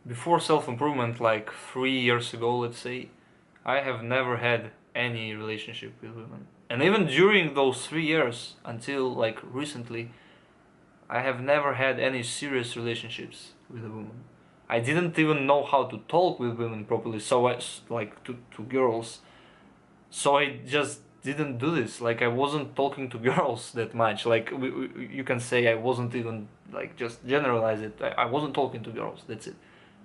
before self-improvement, like 3 years ago, let's say, I have never had any relationship with women. And even during those 3 years, until like recently, I have never had any serious relationships with a woman. I didn't even know how to talk with women properly, so I, like to girls. So I just didn't do this. Like I wasn't talking to girls that much. Like you can say I wasn't even, like, just generalize it. I wasn't talking to girls. That's it.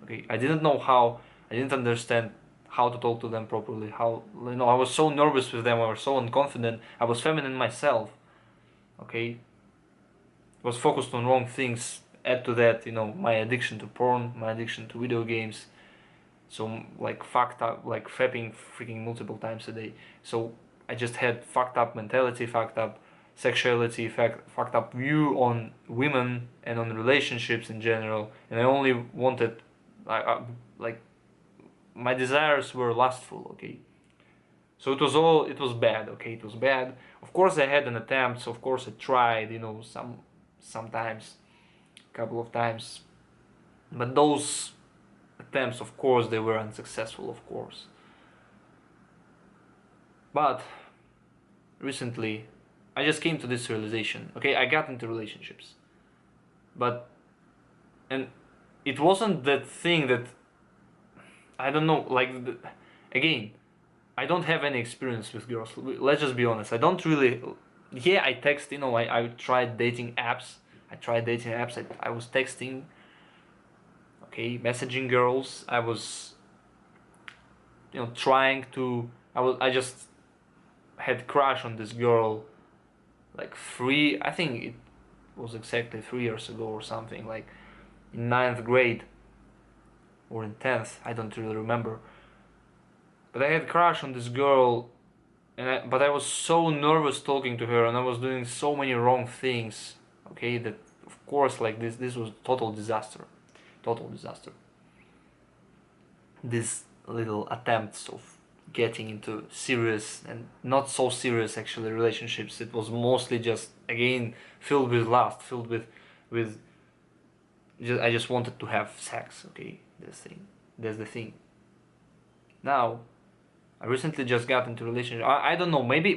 Okay. I didn't know how. I didn't understand how to talk to them properly. How, I was so nervous with them. I was so unconfident. I was feminine myself. Okay. Was focused on wrong things. Add to that, my addiction to porn, my addiction to video games. So like fucked up, like fapping freaking multiple times a day. So I just had fucked up mentality, fucked up sexuality, fucked up view on women and on relationships in general. And I only wanted, like, my desires were lustful. Okay. So it was bad. Okay, it was bad. Of course I had an attempt. So of course I tried. Sometimes, a couple of times, but those attempts, of course, they were unsuccessful, of course. But recently, I just came to this realization. Okay, I got into relationships, but and it wasn't that thing that, I don't know. Like, again, I don't have any experience with girls. Let's just be honest. I don't really. Yeah, I text. I tried dating apps. I was texting. Okay, messaging girls. I was, trying to. I just had crush on this girl, like I think it was exactly 3 years ago or something, like in ninth grade or in 10th, I don't really remember. But I had crush on this girl, but I was so nervous talking to her, and I was doing so many wrong things. Okay, that of course, like, this was total disaster, total disaster. These little attempts of getting into serious and not so serious, actually, relationships, it was mostly just, again, filled with lust, filled with I just wanted to have sex. Okay, that's the thing. Now I recently just got into a relationship. I don't know, maybe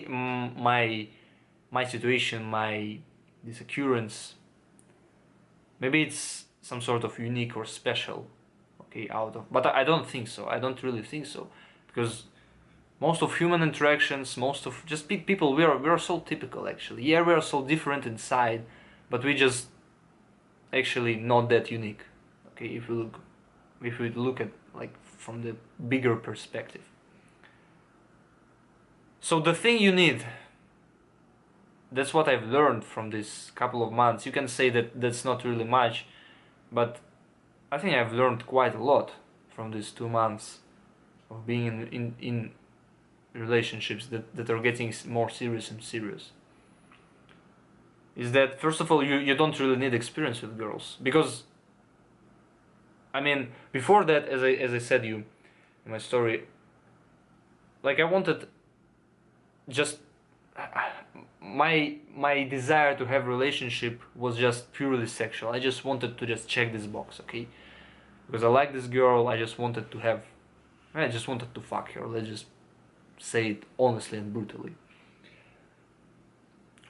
my situation, my this occurrence, maybe it's some sort of unique or special. Okay, out of, but I don't think so. I don't really think so, because most of human interactions, most of just people, we are so typical, actually. Yeah, we are so different inside, but we just actually not that unique. Okay, if we look at, like, from the bigger perspective. So the thing you need, that's what I've learned from this couple of months. You can say that that's not really much, but I think I've learned quite a lot from these 2 months of being in relationships that are getting more serious and serious. Is that, first of all, you don't really need experience with girls, because, I mean, before that, as I said you in my story, like, I wanted just my desire to have relationship was just purely sexual. I just wanted to just check this box. Okay, because I like this girl. I just wanted to fuck her. Let's just say it honestly and brutally.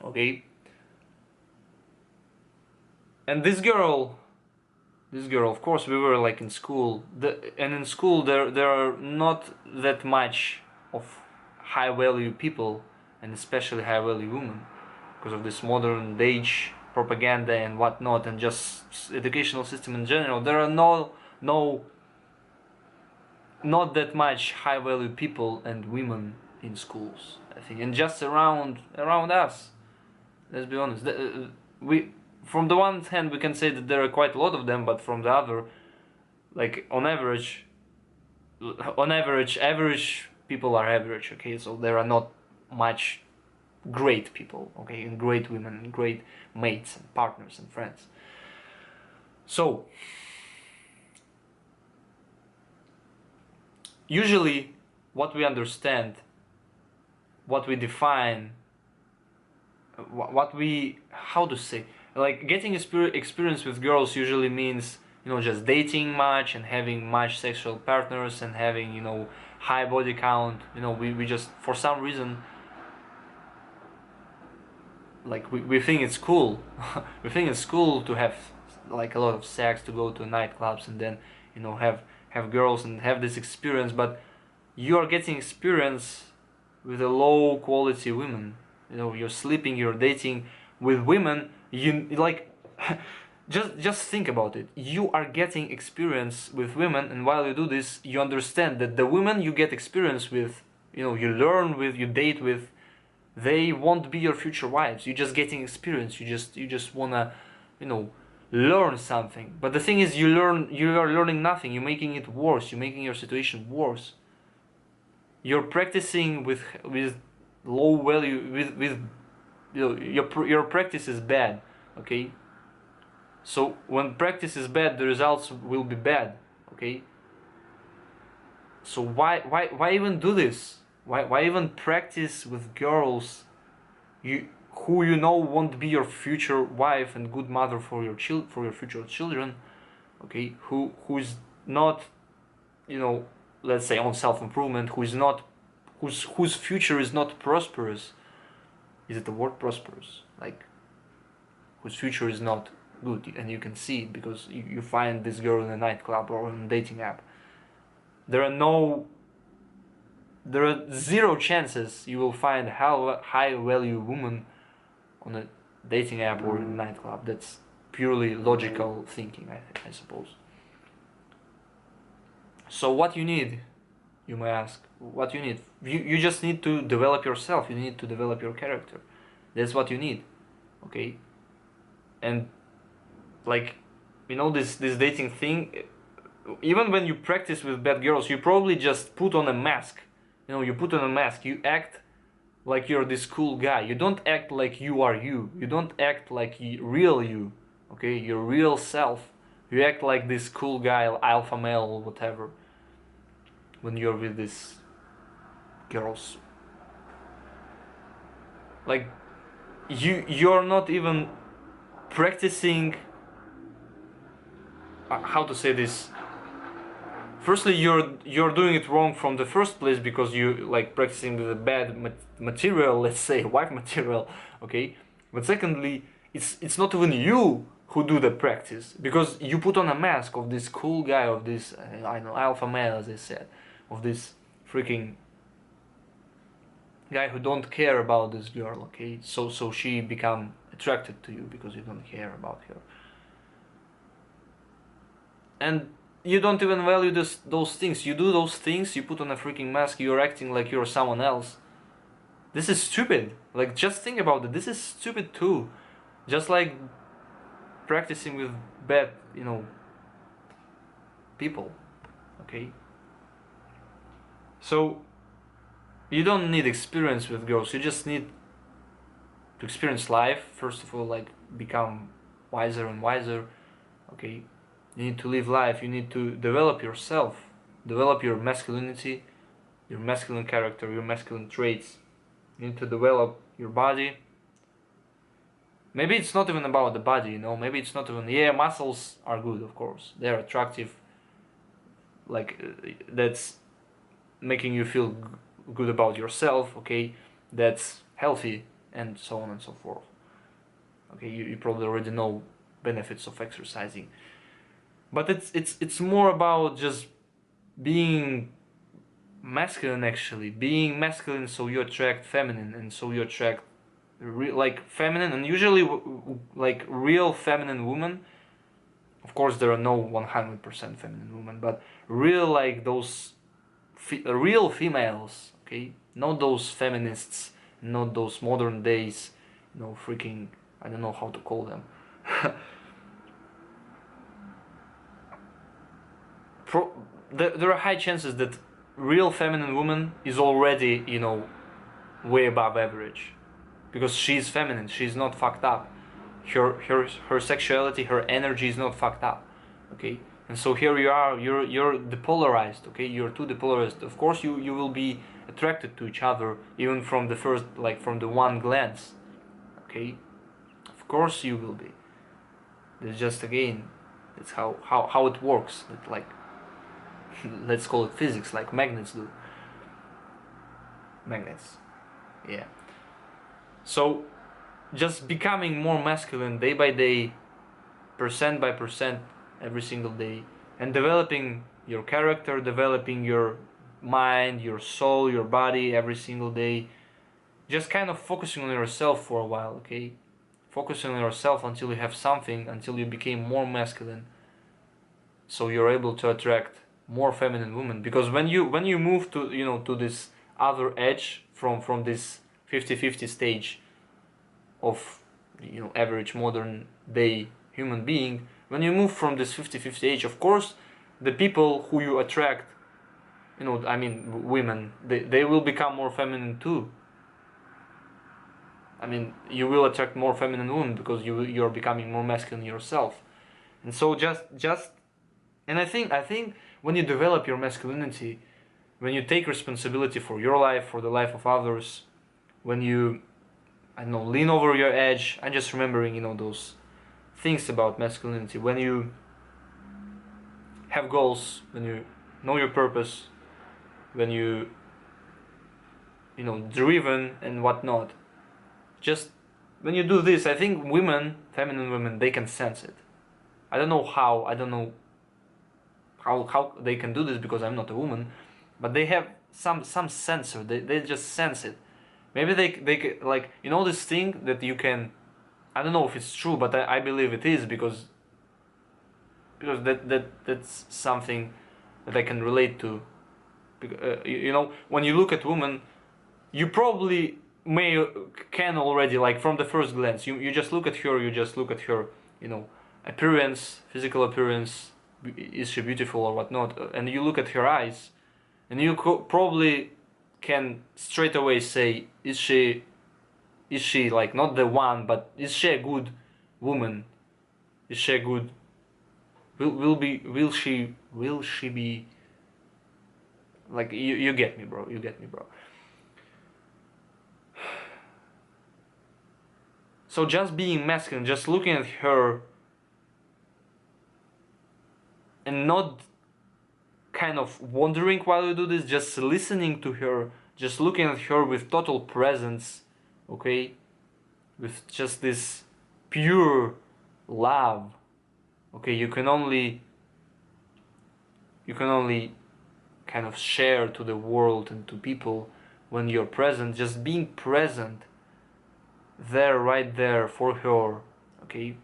Okay, and this girl, of course, we were like in school, and in school there are not that much of high value people, and especially high value women, because of this modern age propaganda and whatnot, and just educational system in general. There are no not that much high value people and women in schools, I think, and just around us. Let's be honest. We, from the one hand, we can say that there are quite a lot of them, but from the other, like, average people are average. Okay, so there are not much great people. Okay, and great women and great mates and partners and friends. So usually, what we understand, what we define, what we, how to say, like, getting experience with girls usually means just dating much and having much sexual partners and having, high body count. We just, for some reason, like we think it's cool. We think it's cool to have like a lot of sex, to go to nightclubs and then, have girls and have this experience, but you are getting experience with a low quality women. You're sleeping, you're dating with women, you like just think about it. You are getting experience with women, and while you do this, you understand that the women you get experience with, you learn with, you date with, they won't be your future wives. You're just getting experience. You just wanna, learn something. But the thing is, you are learning nothing. You're making it worse. You're making your situation worse. You're practicing with low value, with your practice is bad. Okay. So when practice is bad, the results will be bad. Okay. So why even do this? Why even practice with girls who won't be your future wife and good mother for your future children? Okay, who's not, let's say, on self-improvement, whose future is not prosperous. Is it the word prosperous? Like, whose future is not good, and you can see it because you find this girl in a nightclub or on a dating app. There are zero chances you will find high value woman on a dating app or in a nightclub. That's purely logical thinking, I suppose. So what you need, you may ask, what you need? You just need to develop yourself. You need to develop your character. That's what you need. Okay. And like, this dating thing, even when you practice with bad girls, you probably just put on a mask. You put on a mask. You act like you're this cool guy. You don't act like you are you. You don't act like real you. Okay, your real self. You act like this cool guy, alpha male, whatever, when you're with these girls. Like, you're not even practicing. How to say this? Firstly, you're doing it wrong from the first place because you like practicing with a bad material, let's say wife material, okay. But secondly, it's not even you who do the practice, because you put on a mask of this cool guy, of this I know, alpha male, as I said, of this freaking guy who don't care about this girl, okay. So she become attracted to you because you don't care about her, and you don't even value those things. You do those things, you put on a freaking mask, you're acting like you're someone else. This is stupid. Like, just think about it. This is stupid too. Just like practicing with bad, people. Okay? So, you don't need experience with girls. You just need to experience life. First of all, like, become wiser and wiser. Okay? You need to live life. You need to develop yourself, develop your masculinity, your masculine character, your masculine traits. You need to develop your body. Maybe it's not even about the body, maybe it's not even, yeah, muscles are good, of course, they're attractive, like that's making you feel good about yourself, okay, that's healthy, and so on and so forth. Okay, you probably already know benefits of exercising. But it's more about just being masculine, actually. Being masculine so you attract feminine, and so you attract like feminine, and usually like real feminine women. Of course, there are no 100% feminine women, but real, like those real females, okay? Not those feminists, not those modern days, freaking, I don't know how to call them. There are high chances that real feminine woman is already, way above average, because she's feminine, she's not fucked up. Her sexuality, her energy is not fucked up, okay. And so here you are, you're depolarized, okay. You're too depolarized. Of course, you will be attracted to each other even from the first, like from the one glance, okay. Of course you will be. There's just, again, That's how it works. That, like, let's call it physics, like magnets do. Magnets, yeah. So just becoming more masculine day by day, percent by percent, every single day, and developing your character, developing your mind, your soul, your body every single day. Just kind of focusing on yourself for a while, okay? Focusing on yourself until you have something, until you became more masculine, so you're able to attract more feminine women. Because when you move to, to this other edge, from this 50-50 stage of, average modern day human being, when you move from this 50-50 age, of course the people who you attract, I mean women, they will become more feminine too. I mean, you will attract more feminine women because you're becoming more masculine yourself. And so just and I think when you develop your masculinity, when you take responsibility for your life, for the life of others, when you, I don't know, lean over your edge. I'm just remembering, those things about masculinity. When you have goals, when you know your purpose, when you, driven and whatnot. Just when you do this, I think women, feminine women, they can sense it. I don't know how. I don't know how they can do this because I'm not a woman, but they have some sensor. They just sense it. Maybe they like, this thing that you can. I don't know if it's true, but I believe it is, because that's something that I can relate to. When you look at women, you probably can already, like, from the first glance, you just look at her, appearance, physical appearance, is she beautiful or whatnot, and you look at her eyes, and you probably can straight away say, is she like not the one, but is she a good woman? Is she a good? Will she be? Like, you get me, bro. You get me, bro. So just being masculine, just looking at her, and not kind of wondering while you do this, just listening to her, just looking at her with total presence, okay, with just this pure love, okay, you can only kind of share to the world and to people when you're present, just being present there, right there for her, okay.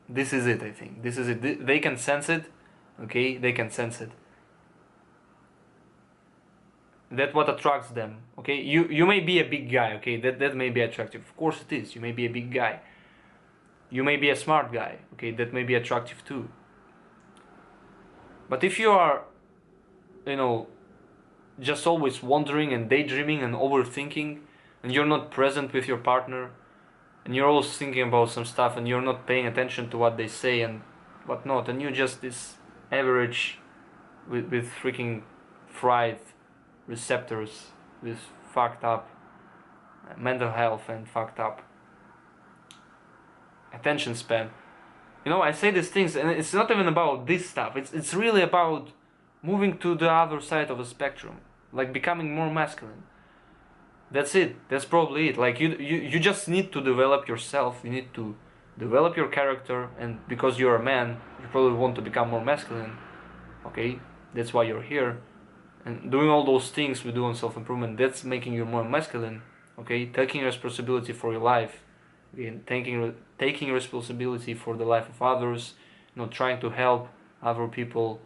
This is it. I think this is it. They can sense it, okay, they can sense it. That's what attracts them, okay. You may be a big guy, okay, that may be attractive, of course it is. You may be a big guy, you may be a smart guy, okay, that may be attractive too. But if you are, just always wondering and daydreaming and overthinking, and you're not present with your partner, and you're always thinking about some stuff, and you're not paying attention to what they say and whatnot, and you're just this average with freaking fried receptors, with fucked up mental health and fucked up attention span. I say these things, and it's not even about this stuff. It's really about moving to the other side of the spectrum, like becoming more masculine. That's it. That's probably it. Like, you just need to develop yourself. You need to develop your character, and because you're a man, you probably want to become more masculine. Okay, that's why you're here, and doing all those things we do on self-improvement. That's making you more masculine. Okay, taking responsibility for your life, again, taking responsibility for the life of others. Trying to help other people,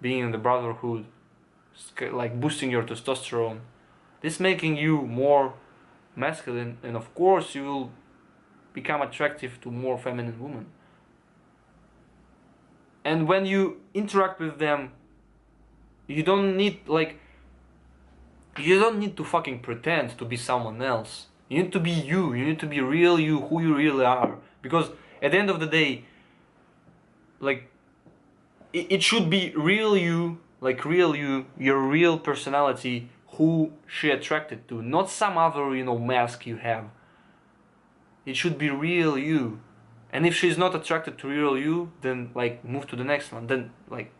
being in the brotherhood, like boosting your testosterone. This making you more masculine, and of course you will become attractive to more feminine women. And when you interact with them, you don't need to fucking pretend to be someone else. You need to be you. You need to be real you, who you really are. Because at the end of the day, like, it should be real you, like real you, your real personality, who she attracted to, not some other, mask you have. It should be real you. And if she's not attracted to real you, then like move to the next one. Then like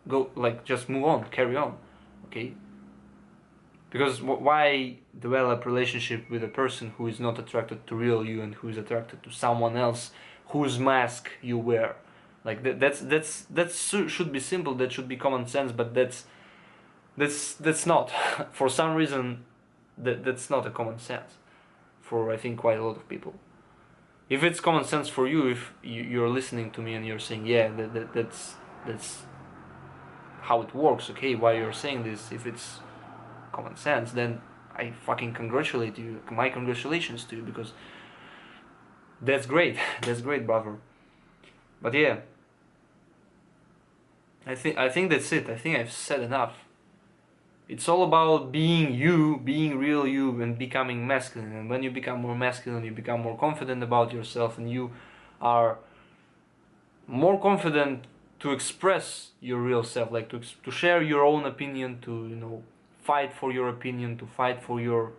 go, like just move on, carry on, okay? Because why develop relationship with a person who is not attracted to real you and who is attracted to someone else whose mask you wear? Like that's should be simple. That should be common sense. But that's not. For some reason, that's not a common sense for I think quite a lot of people. If it's common sense for you, if you're listening to me and you're saying yeah, that's how it works. Okay, why you're saying this? If it's common sense, then I fucking congratulate you. My congratulations to you, because that's great. That's great, brother. But yeah, I think that's it. I think I've said enough. It's all about being you, being real you, and becoming masculine. And when you become more masculine, you become more confident about yourself, and you are more confident to express your real self, like to share your own opinion, to fight for your opinion, to fight for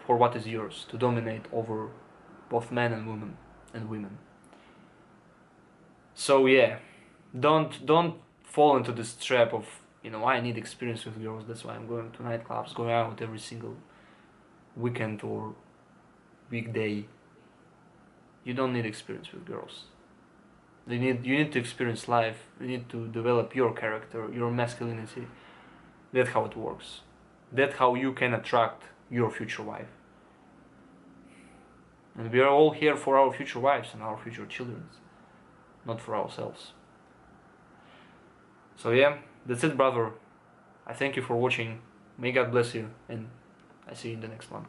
what is yours, to dominate over both men and women. So yeah, don't fall into this trap of I need experience with girls, that's why I'm going to nightclubs, going out every single weekend or weekday. You don't need experience with girls. You need to experience life. You need to develop your character, your masculinity. That's how it works. That's how you can attract your future wife. And we are all here for our future wives and our future children, not for ourselves. So yeah, that's it, brother. I thank you for watching. May God bless you, and I see you in the next one.